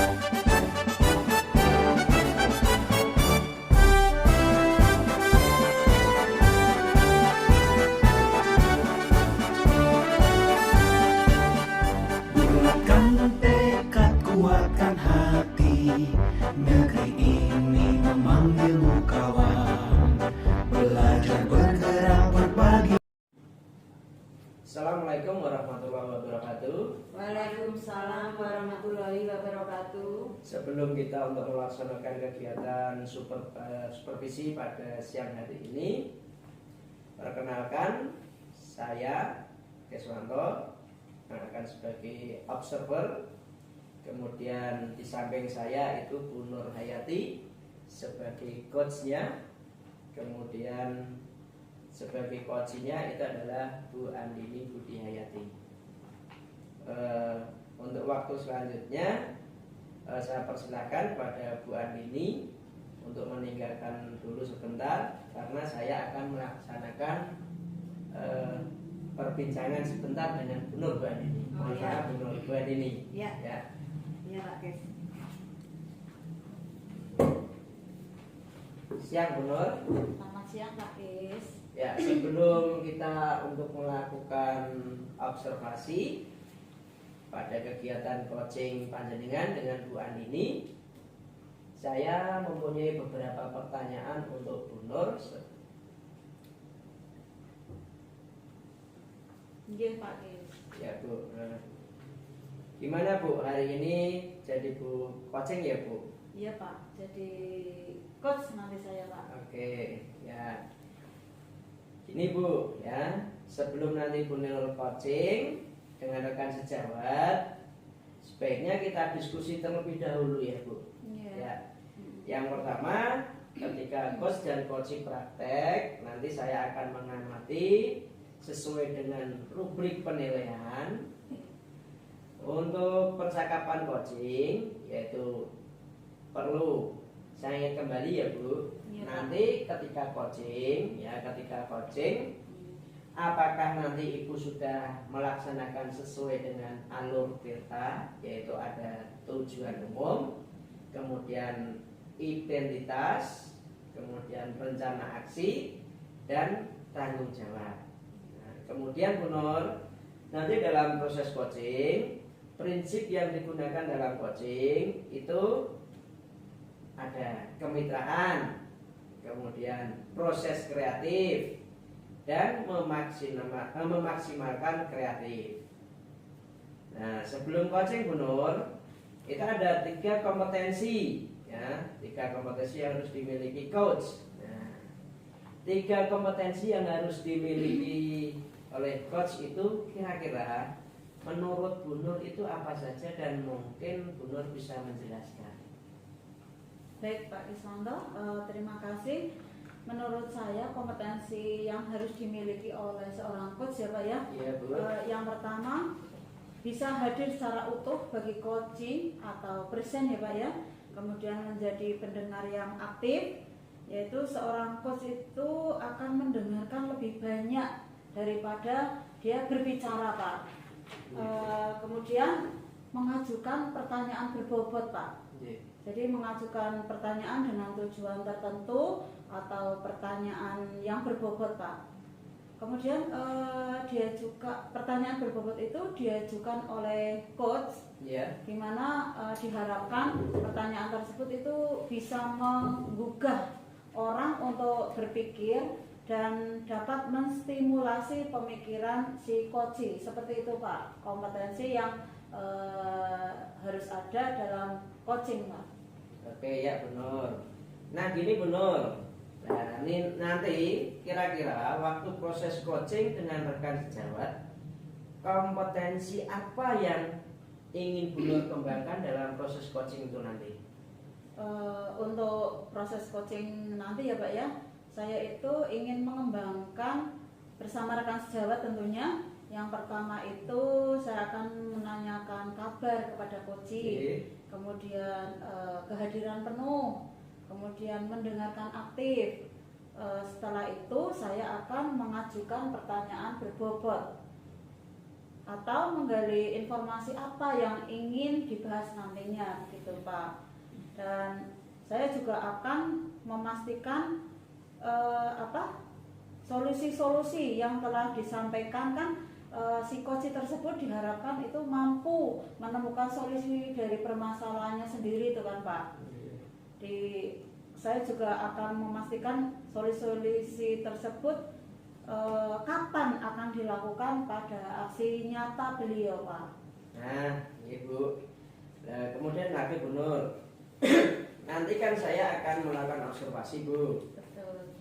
Bulatkan tekad, kuatkan hati, negeri ini memanggilmu kawan. Belajar, bergerak, berbagi. Assalamualaikum warahmatullahi wabarakatuh. Waalaikumsalam warahmatullahi wabarakatuh. Sebelum kita untuk melaksanakan kegiatan supervisi pada siang hari ini, perkenalkan saya Keswanto yang akan sebagai observer. Kemudian di samping saya itu Bu Nur Hayati sebagai coachnya. Kemudian sebagai coachnya itu adalah Bu Andini Budi Hayati. Untuk waktu selanjutnya saya persilakan pada Bu Andini untuk meninggalkan dulu sebentar karena saya akan melaksanakan perbincangan sebentar dengan Bu Nur, Bu Andini. Mohon maaf Bu Nur, Bu Andini. Ya. Ya. Ya Pak Kes. Siang Bu Nur. Selamat siang Pak Kes. Ya, sebelum kita untuk melakukan observasi pada kegiatan coaching panjenengan dengan Bu Andini, saya mempunyai beberapa pertanyaan untuk Bu Nur. Iya Pak Kes. Ya Bu, gimana Bu hari ini jadi Bu coaching ya Bu? Iya Pak, jadi coach nanti saya Pak. Oke, ya. Ini Bu, ya, sebelum nanti Bu Nur coaching dengan rekan sejawat, sebaiknya kita diskusi terlebih dahulu ya Bu. Iya. Ya. Yang pertama, ketika coach dan coaching praktek, nanti saya akan mengamati sesuai dengan rubrik penilaian. Untuk percakapan coaching, yaitu perlu saya ingat kembali ya Bu. Iya, Nanti ketika coaching, apakah nanti Ibu sudah melaksanakan sesuai dengan alur tirta, yaitu ada tujuan umum, kemudian identitas, kemudian rencana aksi, dan tanggung jawab. Nah, kemudian Bu Nur, nanti dalam proses coaching, prinsip yang digunakan dalam coaching itu ada kemitraan, kemudian proses kreatif, dan memaksimalkan kreatif. Nah, sebelum coaching Bu Nur, itu ada 3 kompetensi, ya, 3 kompetensi yang harus dimiliki coach. Nah, 3 kompetensi yang harus dimiliki oleh coach itu kira-kira menurut Bu Nur itu apa saja dan mungkin Bu Nur bisa menjelaskan. Baik Pak Iswanto, terima kasih. Menurut saya kompetensi yang harus dimiliki oleh seorang coach ya Pak ya. Iya Bu. Yang pertama, bisa hadir secara utuh bagi coaching atau present ya Pak ya. Kemudian menjadi pendengar yang aktif, yaitu seorang coach itu akan mendengarkan lebih banyak daripada dia berbicara Pak. Kemudian mengajukan pertanyaan berbobot Pak. Jadi mengajukan pertanyaan dengan tujuan tertentu atau pertanyaan yang berbobot Pak. Kemudian dia juga pertanyaan berbobot itu diajukan oleh coach, di mana diharapkan pertanyaan tersebut itu bisa menggugah orang untuk berpikir dan dapat menstimulasi pemikiran si coach. Seperti itu Pak, kompetensi yang harus ada dalam coaching Pak. Oke ya Bu Nur. Nah gini Bu Nur, nah ini nanti kira-kira waktu proses coaching dengan rekan sejawat, kompetensi apa yang ingin Bu Nur kembangkan dalam proses coaching itu nanti? Untuk proses coaching nanti ya Pak ya, saya itu ingin mengembangkan bersama rekan sejawat tentunya. Yang pertama itu saya akan menanyakan kabar kepada coaching, kemudian kehadiran penuh, kemudian mendengarkan aktif. Setelah itu saya akan mengajukan pertanyaan berbobot. atau menggali informasi apa yang ingin dibahas nantinya gitu Pak. Dan saya juga akan memastikan solusi-solusi yang telah disampaikan kan, si coach tersebut diharapkan itu mampu menemukan solusi dari permasalahannya sendiri itu kan Pak. Saya juga akan memastikan solusi-solusi tersebut kapan akan dilakukan pada aksi nyata beliau Pak. Nah Ibu, kemudian lagi Bu Nur, nanti kan saya akan melakukan observasi Bu. Betul.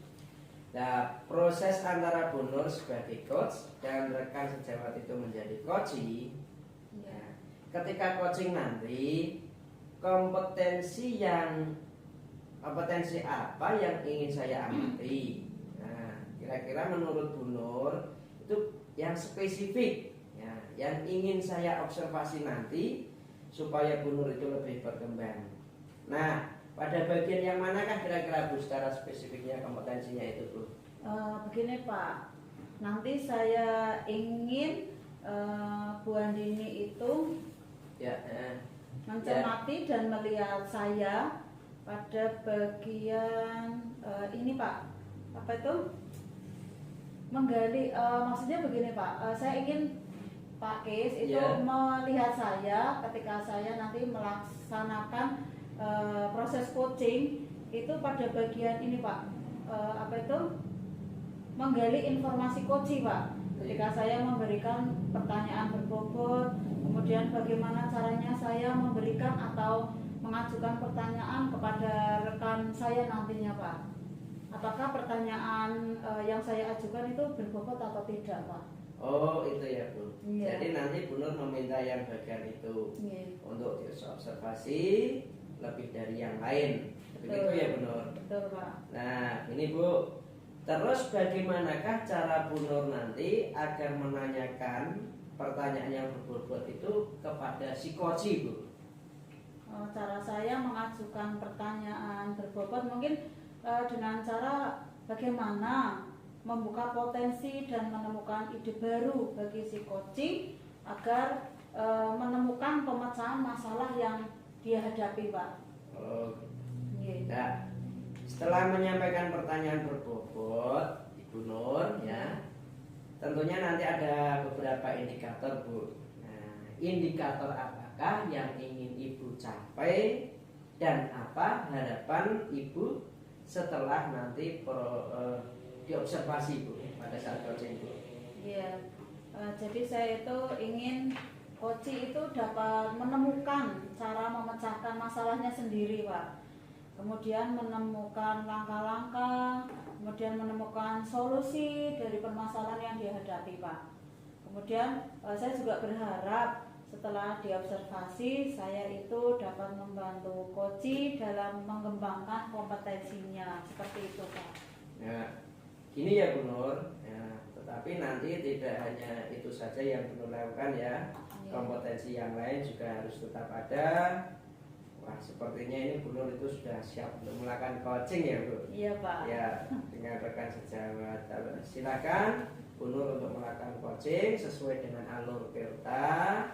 Nah, proses antara Bu Nur sebagai coach dan rekan sejawat itu menjadi coaching. Ya. Ketika coaching nanti, kompetensi apa yang ingin saya amati. Nah, kira-kira menurut Bu Nur itu yang spesifik, ya, yang ingin saya observasi nanti supaya Bu Nur itu lebih berkembang. Nah, pada bagian yang manakah kira-kira Bu secara spesifiknya kompetensinya itu Bu? Begini Pak, nanti saya ingin Bu Andini itu mencermati dan melihat saya pada bagian ini Pak, apa itu? Menggali, maksudnya begini Pak, saya ingin Pak Kis itu melihat saya ketika saya nanti melaksanakan proses coaching itu pada bagian ini Pak, apa itu? Menggali informasi coaching Pak. Ketika saya memberikan pertanyaan berbobot, kemudian bagaimana caranya saya memberikan atau mengajukan pertanyaan kepada rekan saya nantinya Pak. Apakah pertanyaan yang saya ajukan itu berbobot atau tidak Pak? Oh itu ya Bu. Iya. Jadi nanti Bu Nur meminta yang bagian itu untuk diobservasi lebih dari yang lain. Begitu ya Bu Nur? Betul Pak. Nah ini Bu, terus bagaimanakah cara Bu Nur nanti agar menanyakan pertanyaan yang berbobot itu kepada si coach Bu? Cara saya mengajukan pertanyaan berbobot mungkin dengan cara bagaimana membuka potensi dan menemukan ide baru bagi si coaching agar menemukan pemecahan masalah yang dia hadapi Pak. Oh, nah, setelah menyampaikan pertanyaan berbobot Ibu Nur ya, tentunya nanti ada beberapa indikator Bu. Nah, indikator apakah yang ingin Ibu capai dan apa harapan Ibu setelah nanti diobservasi Bu pada saat coaching Bu? Iya, jadi saya itu ingin coaching itu dapat menemukan cara memecahkan masalahnya sendiri Pak. Kemudian menemukan langkah-langkah, kemudian menemukan solusi dari permasalahan yang dihadapi Pak. Kemudian saya juga berharap setelah diobservasi saya itu dapat membantu coaching dalam mengembangkan kompetensinya, seperti itu Pak. Nah, gini ya Bu Nur, ya, tetapi nanti tidak hanya itu saja yang Bu Nur lakukan ya, kompetensi yang lain juga harus tetap ada. Wah, sepertinya ini Bu Nur itu sudah siap untuk melakukan coaching ya Bu? Iya Pak. Ya, dengan rekan sejawat. Silakan Bu Nur untuk melakukan coaching sesuai dengan alur Tirta.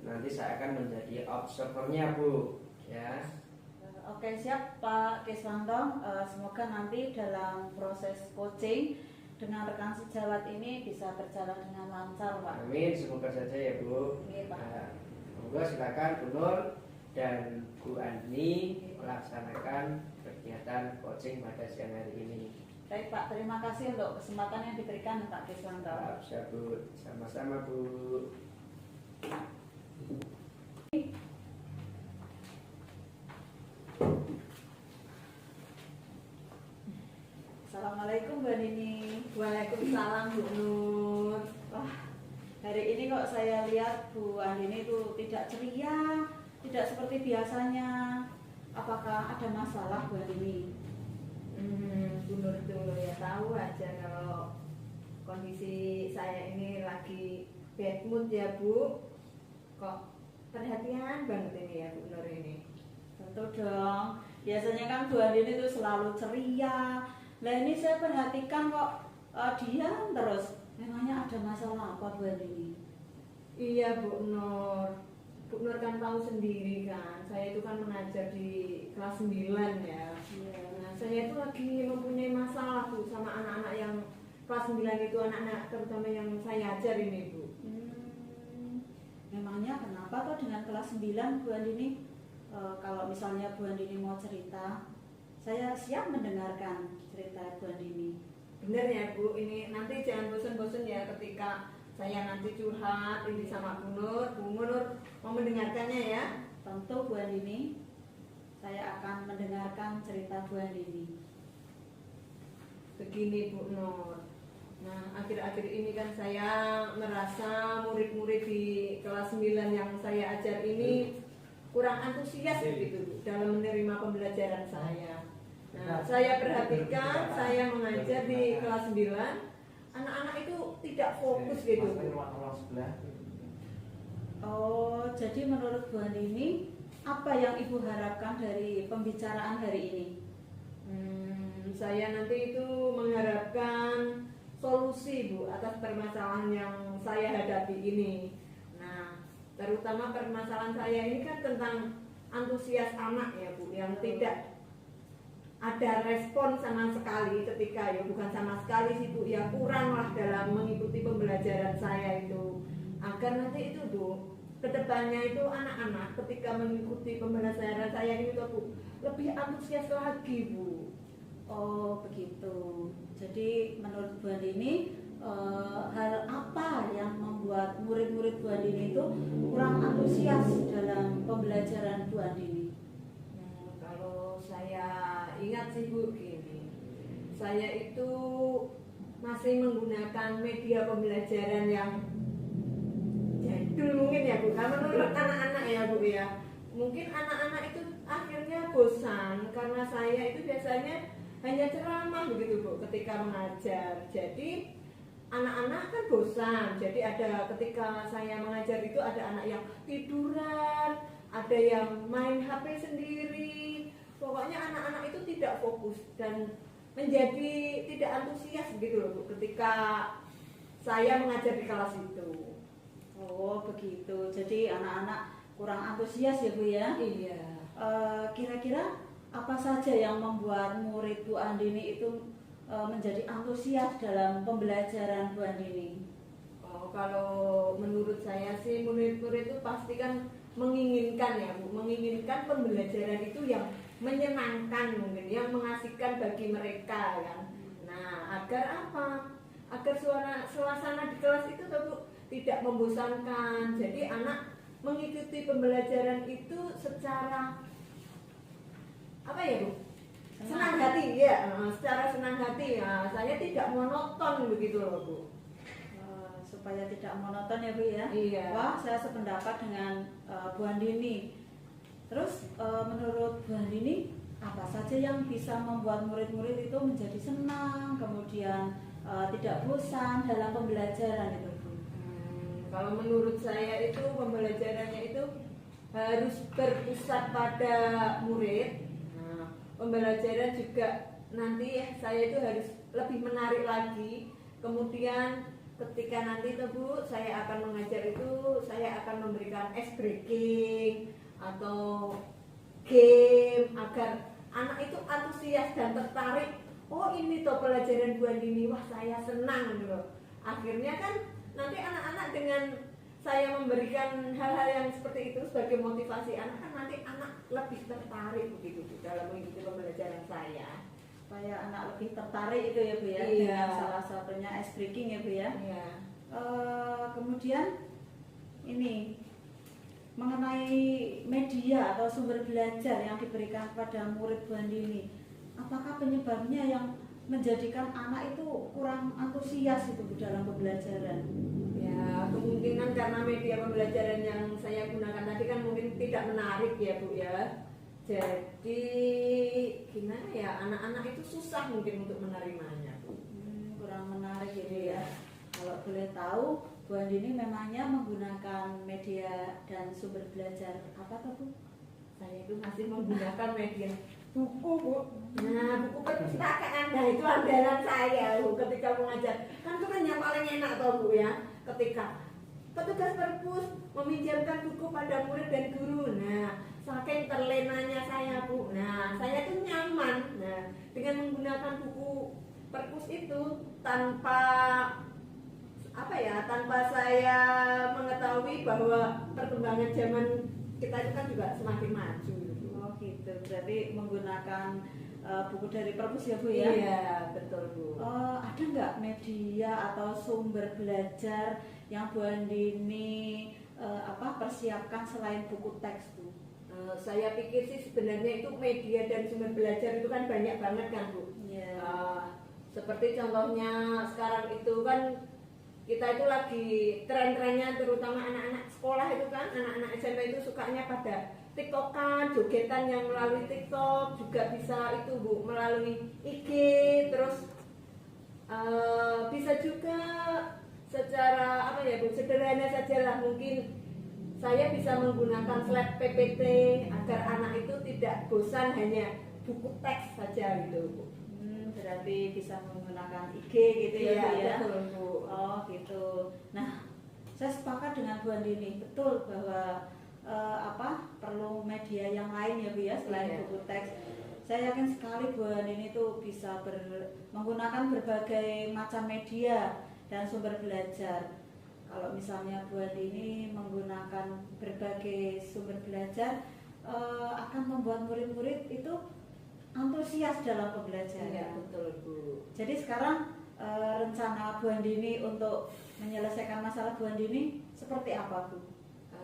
Nanti saya akan menjadi observernya Bu. Ya. Oke siap Pak Kiswanto. Semoga nanti dalam proses coaching dengan rekan sejawat ini bisa berjalan dengan lancar Pak. Amin, semoga saja ya Bu. Iya Pak. Semoga silakan Bu Nur dan Bu Andini melaksanakan kegiatan coaching pada siang hari ini. Baik Pak, terima kasih untuk kesempatan yang diberikan Pak Kiswanto. Siap Bu, sama-sama Bu. Assalamualaikum Bu Andini. Waalaikumsalam Bu Nur. Wah, hari ini kok saya lihat Bu Andini itu tidak ceria, tidak seperti biasanya. Apakah ada masalah Bu Andini? Bu Nur itu ya tahu aja kalau kondisi saya ini lagi bad mood ya Bu. Kok perhatian banget ini ya Bu Nur ini. Tentu dong. Biasanya kan Bu Andini itu selalu ceria. Nah ini saya perhatikan kok diam terus. Memangnya ada masalah apa Bu Andini? Iya Bu Nur. Bu Nur kan tahu sendiri kan, saya itu kan mengajar di kelas 9 ya. Iya. Nah, saya itu lagi mempunyai masalah Bu sama anak-anak yang kelas 9 itu, anak-anak terutama yang saya ajar ini Bu. Memangnya kenapa kok dengan kelas 9 Bu Andini? Kalau misalnya Bu Andini mau cerita, saya siap mendengarkan cerita Bu Andini. Bener ya Bu, ini nanti jangan bosan-bosan ya ketika saya nanti curhat ini sama Bu Nur mau mendengarkannya ya. Tentu Bu Andini, saya akan mendengarkan cerita Bu Andini. Begini Bu Nur, nah akhir-akhir ini kan saya merasa murid-murid di kelas 9 yang saya ajar ini kurang antusias begitu Bu, dalam menerima pembelajaran saya. Nah, saya perhatikan saya mengajar di kelas 9, anak-anak itu tidak fokus gitu. Oh, jadi menurut Bu Andini, apa yang Ibu harapkan dari pembicaraan hari ini? Saya nanti itu mengharapkan solusi Bu atas permasalahan yang saya hadapi ini. Nah, terutama permasalahan saya ini kan tentang antusias anak ya Bu, yang tidak ada respon sama sekali ketika, ya bukan sama sekali sih Bu, ya kurang lah dalam mengikuti pembelajaran saya itu. Agar nanti itu Bu, kedepannya itu anak-anak ketika mengikuti pembelajaran saya ini tuh Bu, lebih antusias lagi Bu. Oh begitu. Jadi menurut Bu Andini, hal apa yang membuat murid-murid Bu Andini itu kurang antusias dalam pembelajaran Bu Andini? Kalau saya ingat sih Bu gini, saya itu masih menggunakan media pembelajaran yang jadul mungkin ya Bu. Karena menurut anak-anak ya Bu ya, mungkin anak-anak itu akhirnya bosan karena saya itu biasanya hanya ceramah begitu Bu ketika mengajar. Jadi anak-anak kan bosan. Jadi ada ketika saya mengajar itu ada anak yang tiduran, ada yang main HP sendiri. Pokoknya anak-anak itu tidak fokus dan menjadi tidak antusias begitu loh Bu ketika saya mengajar di kelas itu. Oh begitu. Jadi anak-anak kurang antusias ya Bu ya? Iya. Kira-kira apa saja yang membuat murid Bu Andini itu menjadi antusias dalam pembelajaran Bu Andini? Oh, kalau menurut saya sih murid-murid itu pasti kan menginginkan ya Bu, menginginkan pembelajaran itu yang menyenangkan mungkin, yang mengasihkan bagi mereka kan. Nah, agar apa? Agar suasana di kelas itu Bu tidak membosankan. Jadi anak mengikuti pembelajaran itu secara apa ya Bu? Senang hati ya, secara senang hati ya. Saya tidak monoton begitu loh Bu. Supaya tidak monoton ya Bu ya. Iya. Wah, saya sependapat dengan Bu Andini. Terus menurut Bu Andini, apa saja yang bisa membuat murid-murid itu menjadi senang, kemudian tidak bosan dalam pembelajaran itu Bu? Kalau menurut saya itu pembelajarannya itu harus berpusat pada murid. Nah, pembelajaran juga nanti saya itu harus lebih menarik lagi. Kemudian ketika nanti itu Bu, saya akan mengajar itu, saya akan memberikan ice breaking atau game agar anak itu antusias dan tertarik. Oh ini toh pelajaran Bu Andini, wah saya senang gitu loh. Akhirnya kan nanti anak-anak dengan saya memberikan hal-hal yang seperti itu sebagai motivasi anak, kan nanti anak lebih tertarik begitu dalam mengikuti pembelajaran saya. Supaya anak lebih tertarik itu ya Bu ya. Iya. Dengan salah satunya ice breaking ya Bu ya. Iya. Kemudian ini mengenai media atau sumber belajar yang diberikan kepada murid Bu Andini, apakah penyebabnya yang menjadikan anak itu kurang antusias itu Bu dalam pembelajaran? Ya, kemungkinan karena media pembelajaran yang saya gunakan tadi kan mungkin tidak menarik ya Bu ya. Jadi gimana ya, anak-anak itu susah mungkin untuk menerimanya Bu. Kurang menarik ya Bu ya. Kalau boleh tahu, Bu Andini memangnya menggunakan media dan sumber belajar apa tuh Bu? Saya itu masih menggunakan media buku Bu. Nah, buku perpustakaan, nah itu andalan saya Bu ketika mengajar. Kan itu kan yang paling enak toh Bu ya. Ketika petugas perpus meminjamkan buku pada murid dan guru. Nah, saking terlenanya saya Bu, nah saya tuh nyaman. Nah, dengan menggunakan buku perpus itu tanpa tanpa saya mengetahui bahwa perkembangan zaman kita itu kan juga semakin maju. Oh gitu, berarti menggunakan buku dari perpus ya Bu ya? Iya betul Bu. Ada nggak media atau sumber belajar yang Bu Andini persiapkan selain buku teks Bu? Saya pikir sih sebenarnya itu media dan sumber belajar itu kan banyak banget kan Bu. Yeah. Seperti contohnya sekarang itu kan kita itu lagi tren-trennya, terutama anak-anak sekolah itu kan, anak-anak SMP itu sukanya pada tiktokan, jogetan yang melalui TikTok, juga bisa itu Bu melalui IG, terus bisa juga secara Bu, sederhana saja lah, mungkin saya bisa menggunakan slide PPT agar anak itu tidak bosan hanya buku teks saja gitu Bu. Berarti bisa menggunakan IG gitu ya Bu ya? Betul Bu. Oh gitu. Nah, saya sepakat dengan Bu Andini, betul bahwa perlu media yang lain ya Bu ya selain buku teks. Saya yakin sekali Bu Andini itu bisa menggunakan berbagai macam media dan sumber belajar. Kalau misalnya Bu Andini menggunakan berbagai sumber belajar, akan membuat murid-murid itu antusias dalam pembelajaran. Iya betul Bu. Jadi sekarang rencana Bu Andini untuk menyelesaikan masalah Bu Andini seperti apa Bu?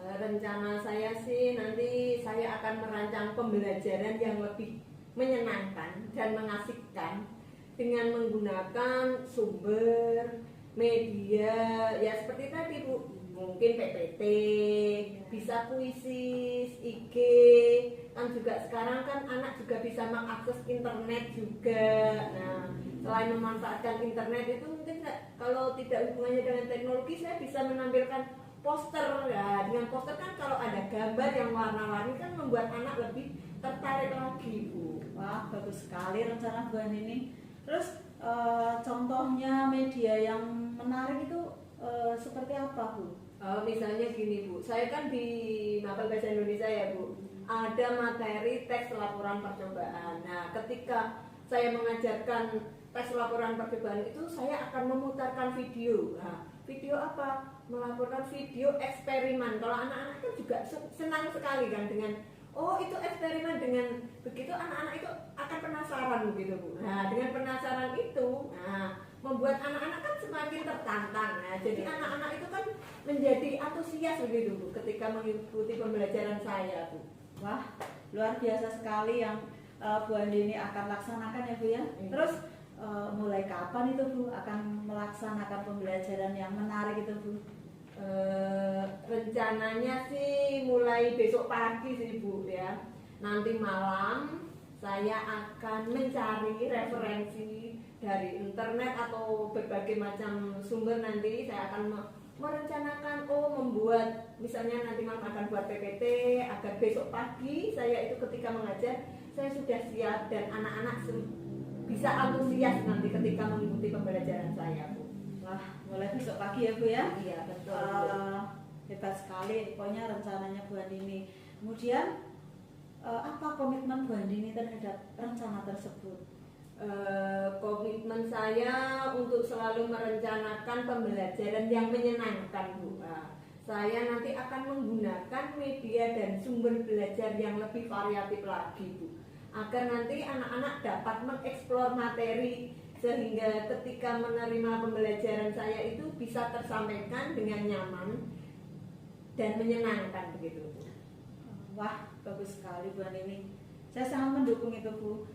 Rencana saya sih nanti saya akan merancang pembelajaran yang lebih menyenangkan dan mengasihkan dengan menggunakan sumber media ya seperti tadi Bu, mungkin PPT, bisa puisi, IG, kan juga sekarang kan anak juga bisa mengakses internet juga. Nah, selain memanfaatkan internet itu mungkin kalau tidak hubungannya dengan teknologi, saya bisa menampilkan poster ya. Dengan poster kan kalau ada gambar yang warna-warni kan membuat anak lebih tertarik lagi Bu. Wah bagus sekali rencana Bu Andini. Terus contohnya media yang menarik itu seperti apa Bu? Misalnya gini Bu, saya kan di Mapel Bahasa Indonesia ya Bu, ada materi teks laporan percobaan. Nah, ketika saya mengajarkan teks laporan percobaan itu, saya akan memutarkan video. Nah, video apa? Melaporkan video eksperimen. Kalau anak-anak kan juga senang sekali kan dengan itu eksperimen, dengan begitu anak-anak itu akan penasaran begitu Bu. Nah, dengan penasaran itu, membuat anak-anak kan semakin tertantang. Nah, jadi anak-anak itu kan menjadi antusias begitu Bu ketika mengikuti pembelajaran saya Bu. Wah, luar biasa sekali yang Bu Andini akan laksanakan ya Bu ya. Terus mulai kapan itu Bu akan melaksanakan pembelajaran yang menarik itu Bu? Rencananya sih mulai besok pagi sih Bu ya. Nanti malam saya akan mencari referensi dari internet atau berbagai macam sumber. Nanti saya akan merencanakan membuat, misalnya nanti malam akan buat PPT agar besok pagi saya itu ketika mengajar saya sudah siap dan anak-anak bisa antusias nanti ketika mengikuti pembelajaran saya Bu. Wah, mulai besok pagi ya Bu ya? Iya betul. Hebat sekali pokoknya rencananya Bu Andini. Kemudian apa komitmen Bu Andini terhadap rencana tersebut? Komitmen saya untuk selalu merencanakan pembelajaran yang menyenangkan Bu. Saya nanti akan menggunakan media dan sumber belajar yang lebih variatif lagi Bu, agar nanti anak-anak dapat mengeksplor materi sehingga ketika menerima pembelajaran saya itu bisa tersampaikan dengan nyaman dan menyenangkan begitu Bu. Wah, bagus sekali Bu Andini. Saya sangat mendukung itu Bu.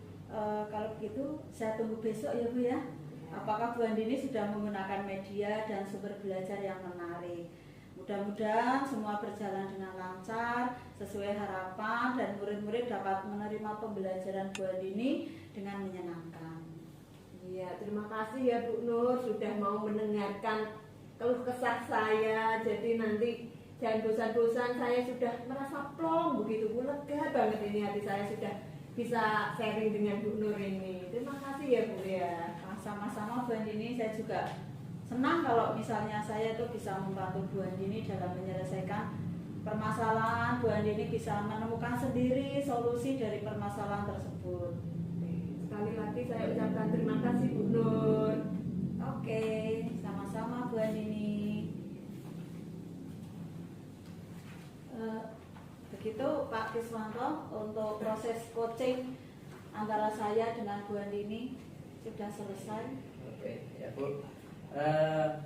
Kalau begitu saya tunggu besok ya Bu ya. Apakah Bu Andini sudah menggunakan media dan sumber belajar yang menarik? Mudah-mudahan semua berjalan dengan lancar sesuai harapan dan murid-murid dapat menerima pembelajaran Bu Andini dengan menyenangkan. Iya, terima kasih ya Bu Nur sudah mau mendengarkan keluh kesah saya. Jadi nanti jangan bosan-bosan, saya sudah merasa plong begitu Bu, lega banget ini hati saya sudah bisa sharing dengan Bu Nur ini. Terima kasih ya Bu ya. Sama-sama Bu Andini, saya juga senang kalau misalnya saya itu bisa membantu Bu Andini dalam menyelesaikan permasalahan. Bu Andini bisa menemukan sendiri solusi dari permasalahan tersebut. Sekali lagi saya ucapkan terima kasih Bu Nur. Oke, sama-sama Bu Andini. Begitu Pak Kiswanto, untuk proses coaching antara saya dengan Bu Andini sudah selesai. Oke, ya Bu.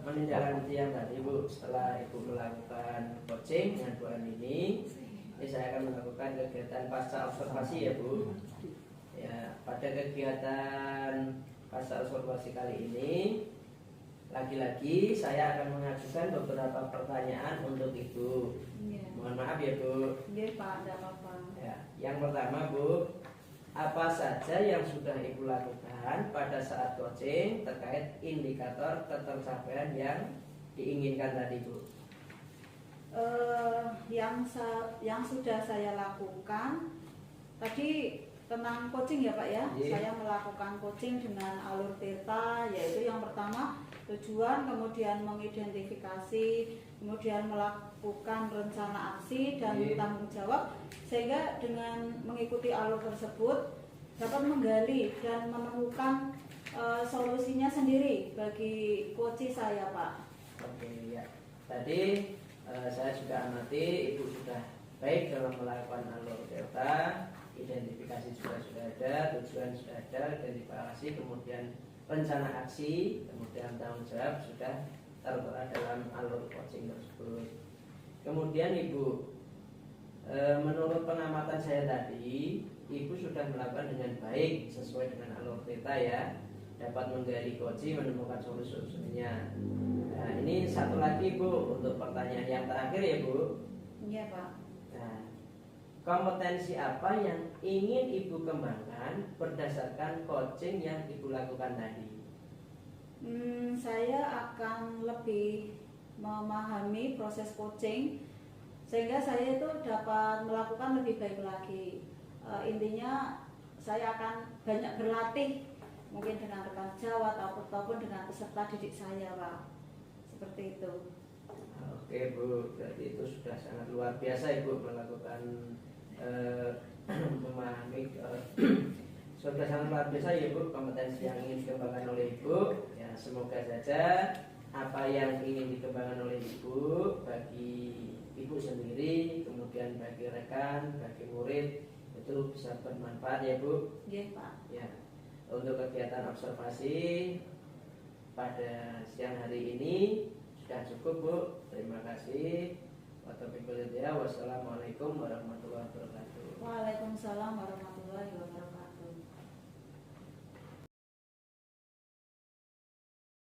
Menindaklanjuti yang tadi Bu, setelah Ibu melakukan coaching dengan Bu Andini, ini saya akan melakukan kegiatan pasca observasi ya Bu. Ya, pada kegiatan pasca observasi kali ini, lagi-lagi saya akan mengajukan beberapa pertanyaan untuk Ibu. Iya. Mohon maaf ya Bu. Iya Pak, tidak apa-apa. Ya, yang pertama Bu, apa saja yang sudah Ibu lakukan pada saat coaching terkait indikator ketercapaian yang diinginkan tadi Bu? Yang sudah saya lakukan tadi tentang coaching ya Pak ya. Iya. Saya melakukan coaching dengan alur Tirta, yaitu yang pertama tujuan, kemudian mengidentifikasi, kemudian melakukan rencana aksi dan Iya. tanggung jawab, sehingga dengan mengikuti alur tersebut dapat menggali dan menemukan solusinya sendiri bagi coach saya Pak. Oke ya. Tadi saya juga amati Ibu sudah baik dalam melakukan alur delta, identifikasi juga sudah ada, tujuan sudah ada, identifikasi, kemudian rencana aksi, kemudian tanggung jawab sudah tertera dalam alur coaching tersebut. Kemudian Ibu, menurut pengamatan saya tadi, Ibu sudah melakukan dengan baik sesuai dengan alur theta ya, dapat menggali coaching, menemukan solusinya. Nah, ini satu lagi Bu, untuk pertanyaan yang terakhir ya Bu. Iya Pak. Nah, kompetensi apa yang ingin Ibu kembangkan berdasarkan coaching yang Ibu lakukan tadi? Saya akan lebih memahami proses coaching sehingga saya itu dapat melakukan lebih baik lagi. Intinya saya akan banyak berlatih, mungkin dengan rekan sejawat ataupun dengan peserta didik saya Pak. Seperti itu. Oke Bu, berarti itu sudah sangat luar biasa Ibu melakukan memahami sudah sangat luar biasa ya Bu, kompetensi yang ingin dikembangkan oleh Ibu. Ya, semoga saja apa yang ingin dikembangkan oleh Ibu bagi Ibu sendiri, kemudian bagi rekan, bagi murid itu bisa bermanfaat ya Bu. Iya Pak. Ya, untuk kegiatan observasi pada siang hari ini sudah cukup Bu. Terima kasih. Wassalamualaikum warahmatullahi wabarakatuh. Waalaikumsalam